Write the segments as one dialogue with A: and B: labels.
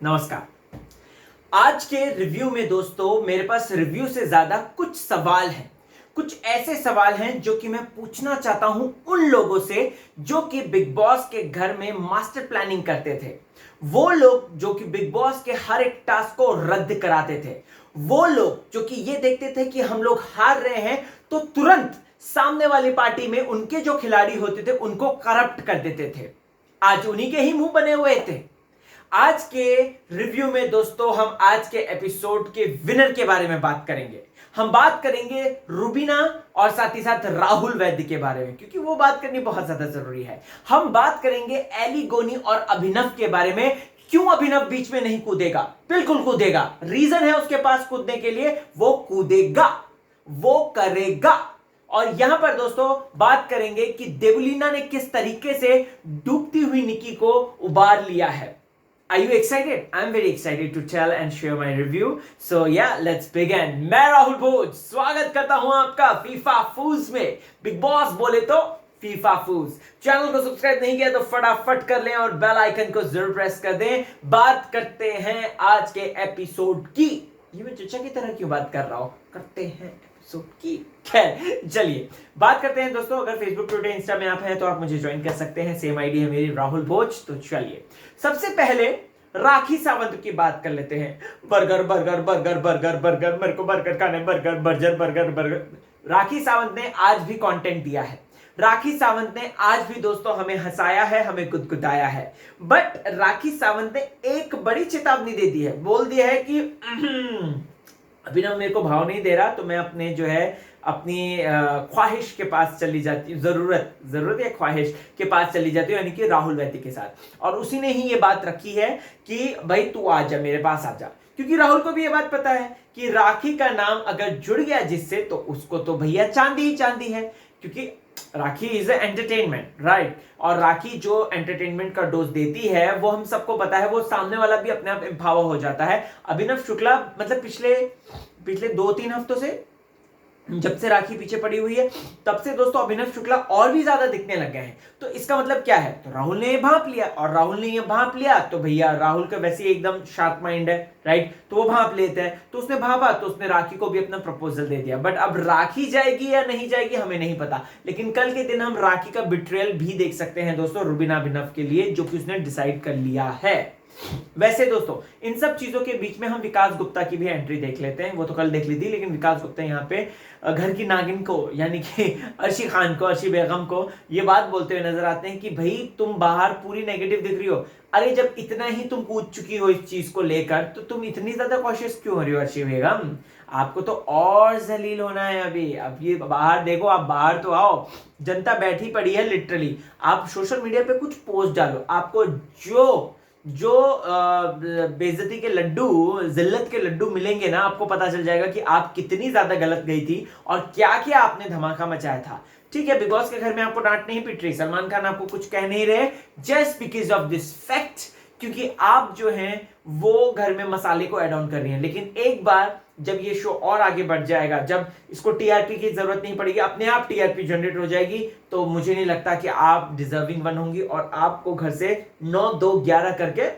A: नमस्कार। आज के रिव्यू में दोस्तों मेरे पास रिव्यू से ज्यादा कुछ सवाल हैं। कुछ ऐसे सवाल हैं जो कि मैं पूछना चाहता हूं उन लोगों से जो कि बिग बॉस के घर में मास्टर प्लानिंग करते थे। वो लोग जो कि बिग बॉस के हर एक टास्क को रद्द कराते थे। वो लोग जो कि ये देखते थे कि हम लोग हार रहे हैं तो तुरंत सामने वाली पार्टी में उनके जो खिलाड़ी होते थे उनको करप्ट कर देते थे। आज उन्हीं के ही मुंह बने हुए थे। आज के रिव्यू में दोस्तों हम आज के एपिसोड के विनर के बारे में बात करेंगे। हम बात करेंगे रुबीना और साथ ही साथ राहुल वैद्य के बारे में, क्योंकि वो बात करनी बहुत ज्यादा जरूरी है। हम बात करेंगे एली गोनी और अभिनव के बारे में। क्यों अभिनव बीच में नहीं कूदेगा? बिल्कुल कूदेगा, रीजन है उसके पास कूदने के लिए। वो कूदेगा, वो करेगा। और यहां पर दोस्तों बात करेंगे कि देवलीना ने किस तरीके से डूबती हुई निकी को उबार लिया है। Are you excited? I'm very excited to tell and share my review. So yeah, let's begin. मैं राहुल भोज स्वागत करता हूं आपका फीफा फूज में। बिग बॉस बोले तो फीफा फूज। चैनल को सब्सक्राइब नहीं किया तो फटाफट कर लें और बेल आइकन को जरूर प्रेस कर दें। बात करते हैं आज के एपिसोड की। ये मैं चचा की तरह क्यों बात कर रहा हूं? करते हैं की खैर चलिए बात करते हैं दोस्तों। अगर फेसबुक, ट्विटर, इंस्टा में आप हैं तो आप मुझे ज्वाइन कर सकते हैं। सेम आईडी है मेरी, राहुल भोज। तो चलिए सबसे पहले राखी सावंत की बात कर लेते हैं। Burger burger burger burger burger, मेरे को बर्गर खाना है, burger burger burger burger. Rakhi Sawant ने आज भी कंटेंट दिया है। राखी सावंत ने आज भी दोस्तों हमें हंसाया है, हमें गुदगुदाया है। बट राखी सावंत ने एक बड़ी चेतावनी दे दी है। बोल दिया है कि अभिनव मेरे को भाव नहीं दे रहा तो मैं अपने जो है अपनी ख्वाहिश के पास चली जाती हूँ, जरूरत या ख्वाहिश के पास चली जाती हूँ, यानी कि राहुल वैद्य के साथ। और उसी ने ही ये बात रखी है कि भाई तू आ जा, मेरे पास आ जा। क्योंकि राहुल को भी ये बात पता है कि राखी का नाम अगर जुड़ गया जिससे तो उसको तो भैया चांदी ही चांदी है। क्योंकि राखी इज एंटरटेनमेंट, राइट। और राखी जो एंटरटेनमेंट का डोज देती है वो हम सबको पता है। वो सामने वाला भी अपने आप एम्पावर हो जाता है। अभिनव शुक्ला मतलब पिछले 2-3 हफ्तों से जब से राखी पीछे पड़ी हुई है तब से दोस्तों अभिनव शुक्ला और भी ज्यादा दिखने लग गए हैं। तो इसका मतलब क्या है? तो राहुल ने ये भांप लिया, और राहुल ने ये भांप लिया तो भैया राहुल का वैसे ही एकदम शार्प माइंड है, राइट। तो वो भांप लेते हैं, तो उसने भापा तो उसने राखी को भी अपना प्रपोजल दे दिया। बट अब राखी जाएगी या नहीं जाएगी हमें नहीं पता। लेकिन कल के दिन हम राखी का बिट्रेयल भी देख सकते हैं दोस्तों रुबीना अभिनव के लिए, जो कि उसने डिसाइड कर लिया है। वैसे दोस्तों इन सब चीजों के बीच में हम विकास गुप्ता की भी एंट्री देख लेते हैं। वो तो कल देख ली थी, लेकिन विकास गुप्ता यहाँ पे घर की नागिन को यानी कि अर्शी खान को, अर्शी बेगम को ये बात बोलते हुए नजर आते हैं कि भाई तुम बाहर पूरी नेगेटिव दिख रही हो। अरे जब इतना ही तुम कूद चुकी हो इस चीज को लेकर तो तुम इतनी ज्यादा कॉशियस क्यों हो रही हो अर्शी बेगम? आपको तो और जलील होना है अभी। अब ये बाहर देखो, आप बाहर तो आओ, जनता बैठी पड़ी है लिटरली। आप सोशल मीडिया पे कुछ पोस्ट डालो, आपको जो बेइज्जती के लड्डू, जिल्लत के लड्डू मिलेंगे ना, आपको पता चल जाएगा कि आप कितनी ज्यादा गलत गई थी और क्या क्या आपने धमाका मचाया था। ठीक है, बिग बॉस के घर में आपको डांट नहीं पिट रही, सलमान खान आपको कुछ कह नहीं रहे, just because of this fact, क्योंकि आप जो हैं वो घर में मसाले को ऐड ऑन कर रही हैं। लेकिन एक बार जब ये शो और आगे बढ़ जाएगा, जब इसको टीआरपी की जरूरत नहीं पड़ेगी, अपने आप टीआरपी जनरेट हो जाएगी, तो मुझे नहीं लगता कि आप डिजर्विंग वन होंगी और आपको घर से 9, 2, 11 करके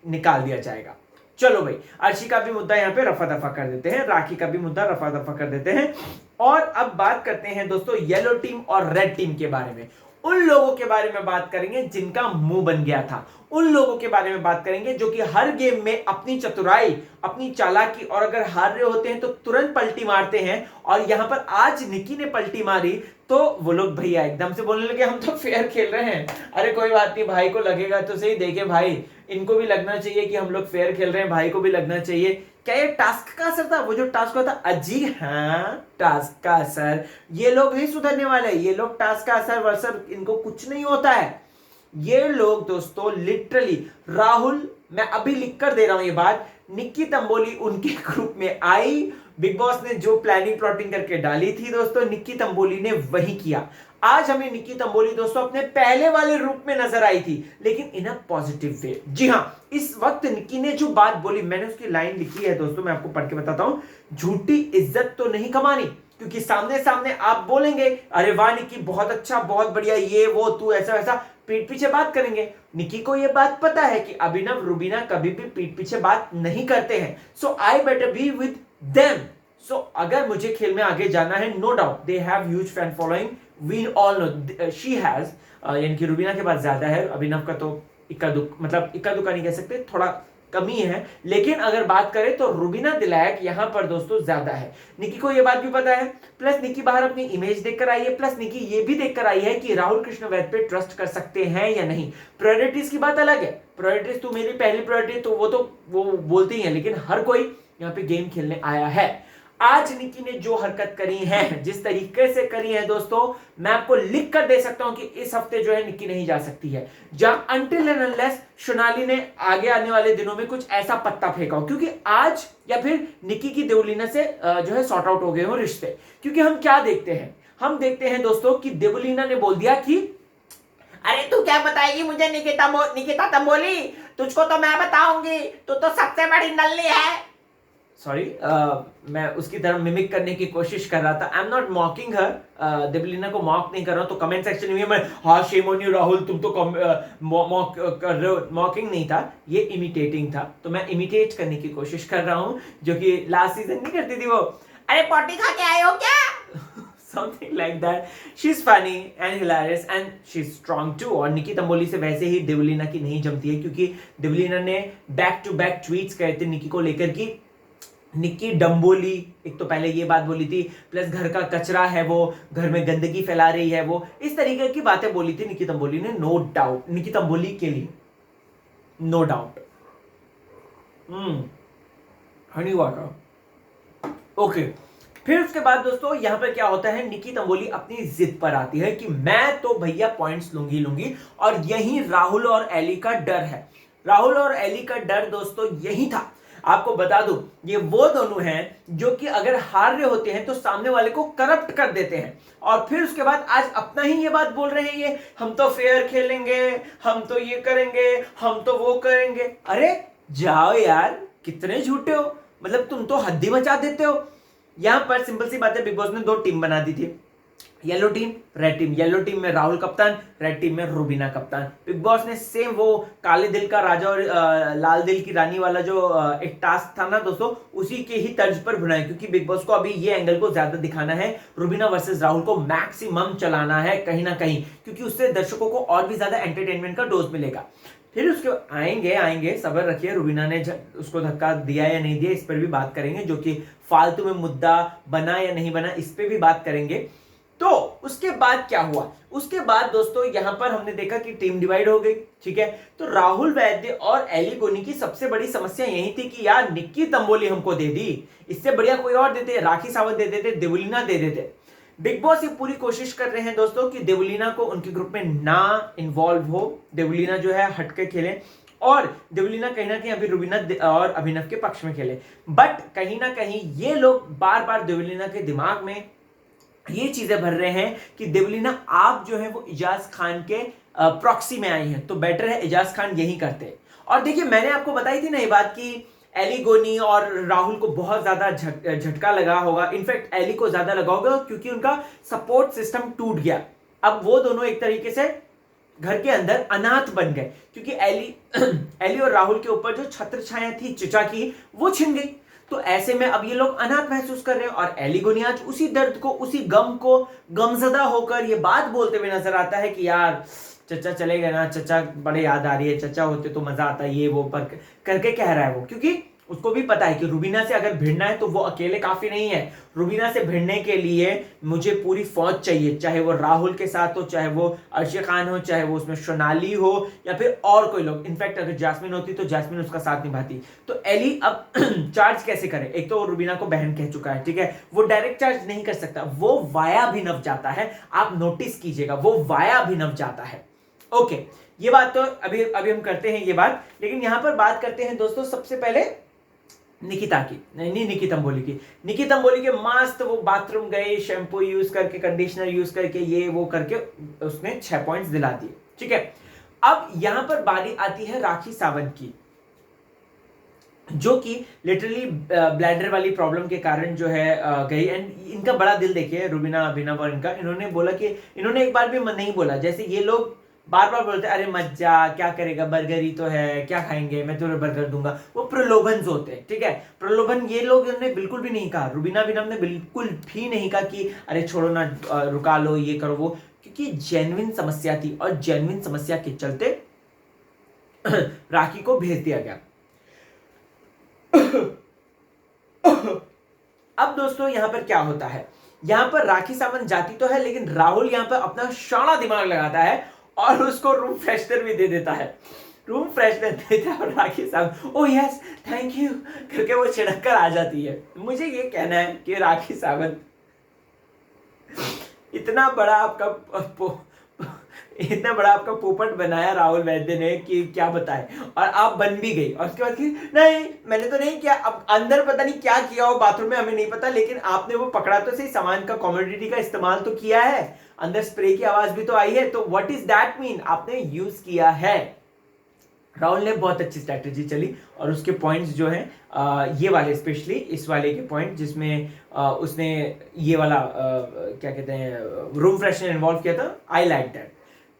A: निकाल दिया जाएगा। चलो भाई, अर्शी का भी मुद्दा यहाँ पे रफा दफा कर देते हैं, राखी का भी मुद्दा रफा दफा कर देते हैं। और अब बात करते हैं दोस्तों येलो टीम और रेड टीम के बारे में। उन लोगों के बारे में बात करेंगे जिनका मुंह बन गया था। उन लोगों के बारे में बात करेंगे जो कि हर गेम में अपनी चतुराई, अपनी चालाकी, और अगर हार रहे होते हैं तो तुरंत पलटी मारते हैं। और यहां पर आज निकी ने पलटी मारी तो वो लोग भैया एकदम से बोलने लगे हम तो फेयर खेल रहे हैं। अरे कोई बात नहीं, भाई को लगेगा तो सही, देखे भाई इनको भी लगना चाहिए कि हम लोग फेयर खेल रहे हैं, भाई को भी लगना चाहिए। क्या ये टास्क का असर था? वो जो टास्क था अजी, हाँ टास्क का असर। ये लोग नहीं सुधरने वाले, ये लोग टास्क का असर वर्सर इनको कुछ नहीं होता है। ये लोग दोस्तों लिटरली, राहुल मैं अभी लिख कर दे रहा हूं ये बात, निक्की तंबोली उनके ग्रुप में आई, बिग बॉस ने जो प्लानिंग प्लॉटिंग करके डाली थी दोस्तों, निक्की तंबोली ने वही किया। आज हमें निक्की तंबोली दोस्तों अपने पहले वाले रूप में नजर आई थी, लेकिन इन अ पॉजिटिव वे। जी हां, इस वक्त निक्की ने जो बात बोली, मैंने उसकी लाइन लिखी है दोस्तों, मैं आपको पढ़ के बताता हूं। झूठी इज्जत तो नहीं कमानी, क्योंकि सामने सामने आप बोलेंगे अरे वाह निक्की बहुत अच्छा बहुत बढ़िया, ये वो तू ऐसा वैसा, पीठ पीछे बात करेंगे। निकी को ये बात पता है कि अभिनव रुबीना कभी भी पीठ पीछे बात नहीं करते हैं, so I better be with them. So अगर मुझे खेल में आगे जाना है, no doubt they have huge fan following, we all know she has, यानी कि रुबीना के पास ज्यादा है, अभिनव का तो इक्का दुक्का नहीं कह सकते, थोड़ा कमी है, लेकिन अगर बात करें तो रुबीना दिलायक यहां पर दोस्तों ज्यादा है। निकी को यह बात भी पता है, प्लस निकी बाहर अपनी इमेज देखकर आई है, प्लस निकी ये भी देखकर आई है कि राहुल कृष्णवैद्य पे ट्रस्ट कर सकते हैं या नहीं। प्रायोरिटीज की बात अलग है, प्रायोरिटीज तो मेरी पहली प्रायोरिटी तो वो बोलते ही है, लेकिन हर कोई यहाँ पे गेम खेलने आया है। आज निकी ने जो हरकत करी है, जिस तरीके से करी है दोस्तों, मैं आपको लिख कर दे सकता हूं कि इस हफ्ते जो है निकी नहीं जा सकती है जहां अनटिल एंड अनलेस सोनाली ने आगे आने वाले दिनों में कुछ ऐसा पत्ता फेंका हो, क्योंकि आज या फिर निकी की देवलीना से जो है सॉर्ट आउट हो गए हो रिश्ते। क्योंकि हम क्या देखते हैं, हम देखते हैं दोस्तों कि देवलीना ने बोल दिया कि अरे तू क्या बताएगी मुझे निकिता तंबोली, तुझको तो मैं बताऊंगी, तू तो सबसे बड़ी नल्ली है। सॉरी, मैं उसकी तरह मिमिक करने की कोशिश कर रहा था। आई एम नॉट मॉकिंग हर, देवलीना को मॉक नहीं कर रहा हूं, तो कमेंट सेक्शन में मैं हाँ शेम ऑन यू राहुल, तुम तो मॉक कर रहे हो। मॉकिंग नहीं था, ये इमिटेटिंग था, तो मैं इमिटेट करने की कोशिश कर रहा हूं, जो कि लास्ट सीजन नहीं करती थी वो, अरे पॉटी खा के आए हो क्या something like that. She's funny and hilarious and she's strong too. और निकी तंबोली से वैसे ही देवलीना की नहीं जमती है, क्योंकि देवलीना ने बैक टू बैक ट्वीट्स कहे थे निकी को लेकर की निक्की डम्बोली, एक तो पहले ये बात बोली थी, प्लस घर का कचरा है वो, घर में गंदगी फैला रही है वो, इस तरीके की बातें बोली थी निक्की तंबोली ने, नो डाउट, निक्की तंबोली के लिए no doubt. Honey water okay. फिर उसके बाद दोस्तों यहां पर क्या होता है, निक्की तंबोली अपनी जिद पर आती है कि मैं तो भैया पॉइंट्स लूंगी, और यही राहुल और एली का डर है। राहुल और एली का डर दोस्तों यही था। आपको बता दूं, ये वो दोनों हैं जो कि अगर हार रहे होते हैं तो सामने वाले को करप्ट कर देते हैं, और फिर उसके बाद आज अपना ही ये बात बोल रहे हैं, ये हम तो फेयर खेलेंगे, हम तो ये करेंगे, हम तो वो करेंगे। अरे जाओ यार, कितने झूठे हो, मतलब तुम तो हद्दी मचा देते हो। यहां पर सिंपल सी बात है, बिग बॉस ने 2 टीम बना दी थी, yellow team, red team. Yellow team में राहुल कप्तान, रेड टीम में रुबीना कप्तान। बिग बॉस ने सेम वो काले दिल का राजा और लाल दिल की रानी वाला जो एक टास्क था ना दोस्तों, उसी के ही तर्ज पर बनाया, क्योंकि बिग बॉस को अभी ये एंगल को ज्यादा दिखाना है, रुबीना वर्सेस राहुल को मैक्सिमम चलाना है कहीं ना कहीं, क्योंकि उससे दर्शकों को और भी ज्यादा एंटरटेनमेंट का डोज मिलेगा। फिर उसके आएंगे, सबर रखिए, रुबीना ने उसको धक्का दिया या नहीं दिया इस पर भी बात करेंगे, जो कि फालतू में मुद्दा बना या नहीं बना इस पर भी बात करेंगे। तो उसके बाद क्या हुआ, उसके बाद दोस्तों यहां पर हमने देखा कि टीम डिवाइड हो गई, ठीक है। तो राहुल वैद्य और एली गोनी की सबसे बड़ी समस्या यही थी कि यार निक्की तंबोली हमको दे दी, इससे बढ़िया कोई और देते, राखी सावंत दे देते, देवलीना दे देते। बिग बॉस ये पूरी कोशिश कर रहे हैं दोस्तों कि देवलीना को उनके ग्रुप में ना इन्वॉल्व हो, देवलीना जो है हटके खेले, और देवलीना कहीं ना कहीं अभी रुबीना और अभिनव के पक्ष में खेले। बट कहीं ना कहीं ये लोग बार बार देवलीना के दिमाग में ये चीजें भर रहे हैं कि देवलीना आप जो है वो इजाज खान के प्रॉक्सी में आई हैं, तो बेटर है इजाज खान यही करते। और देखिए मैंने आपको बताई थी ना ये बात कि एली गोनी और राहुल को बहुत ज्यादा झटका लगा होगा, इनफैक्ट एली को ज्यादा लगा होगा, क्योंकि उनका सपोर्ट सिस्टम टूट गया। अब वो दोनों एक तरीके से घर के अंदर अनाथ बन गए, क्योंकि एली और राहुल के ऊपर जो छत्र छाया थी चचा की, वो छिन गई। तो ऐसे में अब ये लोग अनाथ महसूस कर रहे हैं, और एली गोनी आज उसी दर्द को, उसी गम को गमजदा होकर ये बात बोलते हुए नजर आता है कि यार चचा चले गए ना, चचा बड़े याद आ रही है, चचा होते तो मजा आता, ये वो पर करके कह रहा है वो, क्योंकि उसको भी पता है कि रुबीना से अगर भिड़ना है तो वो अकेले काफी नहीं है। रुबीना से भिड़ने के लिए मुझे पूरी फौज चाहिए, चाहे वो राहुल के साथ हो, चाहे वो अर्शी खान हो, चाहे वो उसमें सोनाली हो, या फिर और कोई लोग। इनफैक्ट अगर जैस्मिन होती तो जैस्मिन उसका साथ निभाती। तो एली अब चार्ज कैसे करे, एक तो वो रुबीना को बहन कह चुका है, ठीक है, वो डायरेक्ट चार्ज नहीं कर सकता, वो वाया अभिनव जाता है। आप नोटिस कीजिएगा, वो वाया अभिनव जाता है। ओके, ये बात तो अभी हम करते हैं ये बात, लेकिन यहां पर बात करते हैं दोस्तों सबसे पहले निकिता की, नहीं निकी तंबोली की। निकी तंबोली के मस्त वो बाथरूम गए, शैम्पू यूज करके, कंडीशनर यूज करके, ये वो करके उसने 6 पॉइंट्स दिला दिए, ठीक है। अब यहां पर बारी आती है राखी सावंत की, जो कि लिटरली ब्लैडर वाली प्रॉब्लम के कारण जो है गई। एंड इनका बड़ा दिल देखिए, रुबीना, अभिनव और इन्होंने बोला कि इन्होंने एक बार भी नहीं बोला, जैसे ये लोग बार बार बोलते हैं अरे मत जा, क्या करेगा, बर्गर ही तो है, क्या खाएंगे, मैं तुम्हें बर्गर दूंगा। वो प्रलोभन होते हैं, ठीक है, प्रलोभन। ये लोग ने बिल्कुल भी नहीं कहा, रुबीना अभिनव ने बिल्कुल भी नहीं कहा कि अरे छोड़ो ना, रुका लो, ये करो वो, क्योंकि जेन्युइन समस्या थी और जेन्युइन समस्या के चलते राखी को भेज दिया गया। अब दोस्तों यहां पर क्या होता है, यहां पर राखी सावंत जाती तो है, लेकिन राहुल यहां पर अपना शाना दिमाग लगाता है और उसको रूम फ्रेशनर भी दे देता है। रूम फ्रेशनर देता है और Rakhi Sawant oh yes thank you करके वो छिड़क कर आ जाती है। मुझे ये कहना है कि राखी सावंत इतना बड़ा आपका पोपट बनाया राहुल वैद्य ने कि क्या बताए, और आप बन भी गई। और उसके बाद कि नहीं मैंने तो नहीं किया, अब अंदर पता नहीं क्या किया हो बाथरूम में, हमें नहीं पता, लेकिन आपने वो पकड़ा तो सही, सामान का कमोडिटी का इस्तेमाल तो किया है, अंदर स्प्रे की आवाज भी तो आई है, तो व्हाट इज दैट मीन, आपने यूज किया है। राहुल ने बहुत अच्छी स्ट्रैटेजी चली और उसके पॉइंट्स जो हैं ये वाले, स्पेशली इस वाले के पॉइंट जिसमें उसने ये वाला क्या कहते हैं रूम फ्रेशनर इन्वॉल्व किया था, आई लाइक दैट।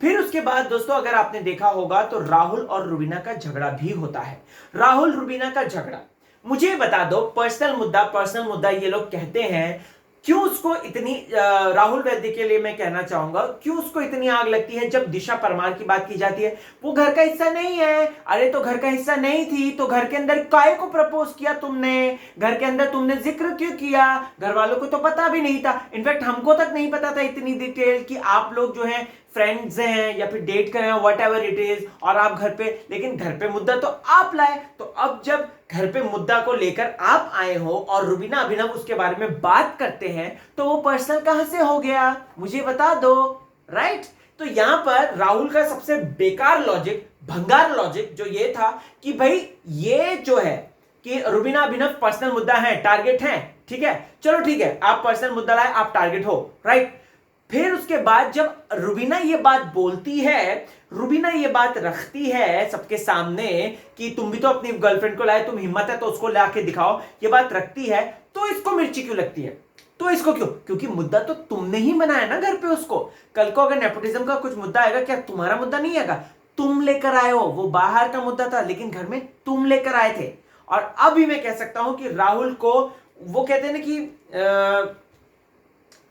A: फिर उसके बाद दोस्तों अगर आपने देखा होगा तो राहुल और रुबीना का झगड़ा भी होता है। राहुल रुबीना का झगड़ा, मुझे बता दो, पर्सनल मुद्दा ये लोग कहते हैं, क्यों उसको इतनी राहुल वैद्य के लिए मैं कहना चाहूंगा, क्यों उसको इतनी आग लगती है जब दिशा परमार की बात की जाती है। वो घर का हिस्सा नहीं है, अरे तो घर का हिस्सा नहीं थी तो घर के अंदर काय को प्रपोज किया तुमने, घर के अंदर तुमने जिक्र क्यों किया, घर वालों को तो पता भी नहीं था, इनफैक्ट हमको तक नहीं पता था इतनी डिटेल कि आप लोग जो है फ्रेंड्स हैं या फिर डेट कर रहे हैं, वट एवर इट इज, और आप घर पे, लेकिन घर पे मुद्दा तो आप लाए। तो अब जब घर पे मुद्दा को लेकर आप आए हो और रुबीना अभिनव उसके बारे में बात करते हैं, तो वो पर्सनल कहां से हो गया, मुझे बता दो, राइट। तो यहां पर राहुल का सबसे बेकार लॉजिक, भंगार लॉजिक जो ये था कि भाई ये जो है कि रुबीना अभिनव पर्सनल मुद्दा है, टारगेट है, ठीक है, चलो ठीक है, आप पर्सनल मुद्दा लाए, आप टारगेट हो, राइट। फिर उसके बाद जब रुबीना ये बात बोलती है, रुबीना ये बात रखती है सबके सामने कि तुम भी तो अपनी गर्लफ्रेंड को लाए, तुम हिम्मत है तो उसको लाके दिखाओ, ये बात रखती है, तो इसको मिर्ची क्यों लगती है, तो इसको क्यों, क्योंकि मुद्दा तो तुमने ही बनाया ना घर पे उसको। कल को अगर नेपोटिज्म का कुछ मुद्दा आएगा, क्या तुम्हारा मुद्दा नहीं आएगा, तुम लेकर आए हो, वो बाहर का मुद्दा था लेकिन घर में तुम लेकर आए थे। और अभी मैं कह सकता हूं कि राहुल को, वो कहते हैं ना कि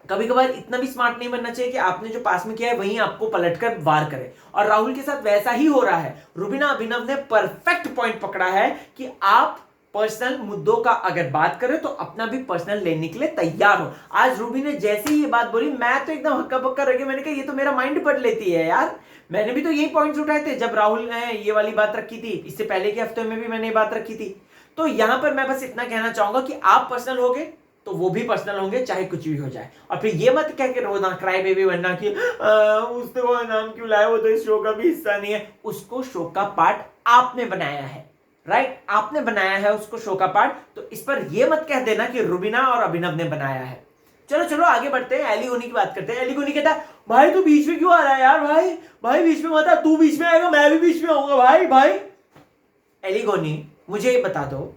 A: कभी कभार इतना भी स्मार्ट नहीं बनना चाहिए कि आपने जो पास में किया है वहीं आपको पलटकर वार करे, और राहुल के साथ वैसा ही हो रहा है। रुबीना अभिनव ने परफेक्ट पॉइंट पकड़ा है कि आप पर्सनल मुद्दों का अगर बात करें तो अपना भी पर्सनल लेने के लिए तैयार हो। आज रूबी ने जैसे ही ये बात बोली, मैं तो एकदम हक्का बक्का रह गया, मैंने कहा ये तो मेरा माइंड पढ़ लेती है यार। मैंने भी तो यही पॉइंट्स उठाए थे जब राहुल ने ये वाली बात रखी थी, इससे पहले के हफ्ते में भी मैंने ये बात रखी थी। तो यहां पर मैं बस इतना कहना चाहूंगा कि आप पर्सनल होगे तो वो भी पर्सनल होंगे, चाहे कुछ भी हो जाए। और फिर ये मत कह के रोना, क्राई बेबी बनना कि उसने वो नाम क्यों लाया, वो तो इस शो का भी हिस्सा नहीं है। उसको शो का पार्ट आपने बनाया है, राइट, आपने बनाया है उसको शो का पार्ट। तो इस पर ये मत कह देना कि रुबीना और अभिनव ने बनाया है। चलो चलो आगे बढ़ते हैं, एलिगोनी की बात करते हैं। एलिगोनी कहता है भाई तू बीच में क्यों आ रहा है यार, भाई भाई बीच में मत आ, तू बीच में आएगा मैं भी बीच में आऊंगा भाई भाई। एलिगोनी मुझे ये बता दो,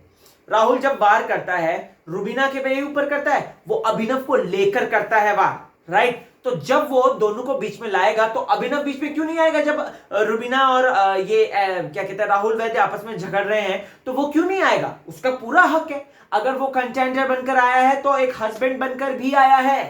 A: राहुल जब वार करता है रुबीना के पे ऊपर करता है, वो अभिनव को लेकर करता है वार, राइट। तो जब वो दोनों को बीच में लाएगा तो अभिनव बीच में क्यों नहीं आएगा। जब रुबीना और ये क्या कहते हैं राहुल वैद्य आपस में झगड़ रहे हैं तो वो क्यों नहीं आएगा, उसका पूरा हक है। अगर वो कंटेंडर बनकर आया है तो एक हस्बैंड बनकर भी आया है,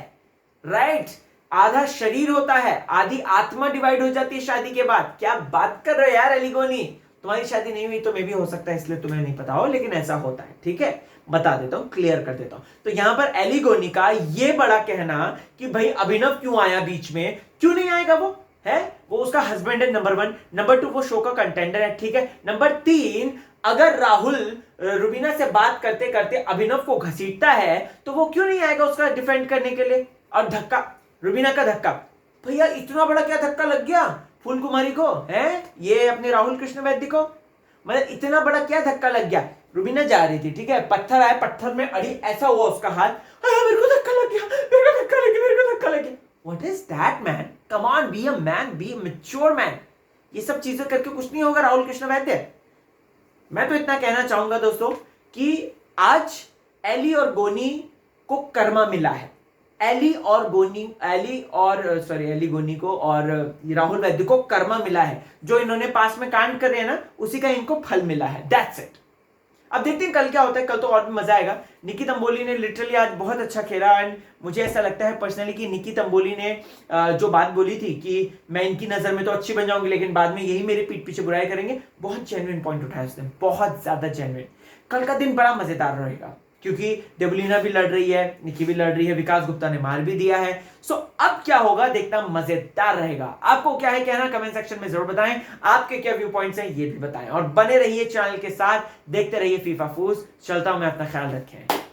A: राइट। आधा शरीर होता है, आधी आत्मा डिवाइड हो जाती है शादी के बाद। क्या बात कर रहे हो यार एलिगोनी, तुम्हारी शादी नहीं हुई तो मे भी हो सकता है इसलिए तुम्हें नहीं पता हो, लेकिन ऐसा होता है, ठीक है, बता देता हूं, क्लियर कर देता हूं। तो यहां पर एलिगोनी का ये बड़ा कहना कि भाई अभिनव क्यों आया बीच में, क्यों नहीं आएगा, वो है, वो उसका हस्बैंड है, नंबर 1। नंबर 2 वो शो का कंटेंडर है, ठीक है। नंबर 3 अगर राहुल रुबीना से बात करते करते अभिनव को घसीटता है तो वो क्यों नहीं आएगा उसका डिफेंड करने के लिए। और धक्का, रुबीना का धक्का, भैया इतना बड़ा क्या धक्का लग गया फूल कुमारी को, है ये अपने राहुल कृष्ण वैद्य को, मतलब इतना बड़ा क्या धक्का लग गया। रुबीना जा रही थी, ठीक है, पत्थर आया, पत्थर में अड़ी, ऐसा हुआ उसका हाथ, मेरे को धक्का लग गया, मेरे को धक्का लग गया, मेरे को धक्का लग गया। What is that man, come on, be a man, be a mature man. ये सब चीजें करके कुछ नहीं होगा राहुल कृष्ण वैद्य। मैं तो इतना कहना चाहूंगा दोस्तों कि आज एली और गोनी को कर्मा मिला है, एली गोनी को और राहुल वैद्य को कर्मा मिला है, जो इन्होंने पास में कांड करे हैं ना, उसी का इनको फल मिला है। That's it. अब देखते हैं कल क्या होता है। कल तो और भी मजा आएगा। निकी तंबोली ने लिटरली आज बहुत अच्छा खेला एंड मुझे ऐसा लगता है पर्सनली कि निकी तंबोली ने जो बात बोली थी कि मैं इनकी नजर में तो अच्छी बन जाऊंगी लेकिन बाद में यही मेरे पीठ पीछे बुराई करेंगे, बहुत जेन्युइन पॉइंट उठाया उसने, बहुत ज्यादा जेन्युइन। कल का दिन बड़ा मजेदार रहेगा क्योंकि देवलीना भी लड़ रही है, निकी भी लड़ रही है, विकास गुप्ता ने मार भी दिया है। सो अब क्या होगा देखना मजेदार रहेगा। आपको क्या है कहना कमेंट सेक्शन में जरूर बताएं, आपके क्या व्यू पॉइंट्स हैं ये भी बताएं और बने रहिए चैनल के साथ, देखते रहिए फीफा फूस। चलता हूं मैं, अपना ख्याल रखें।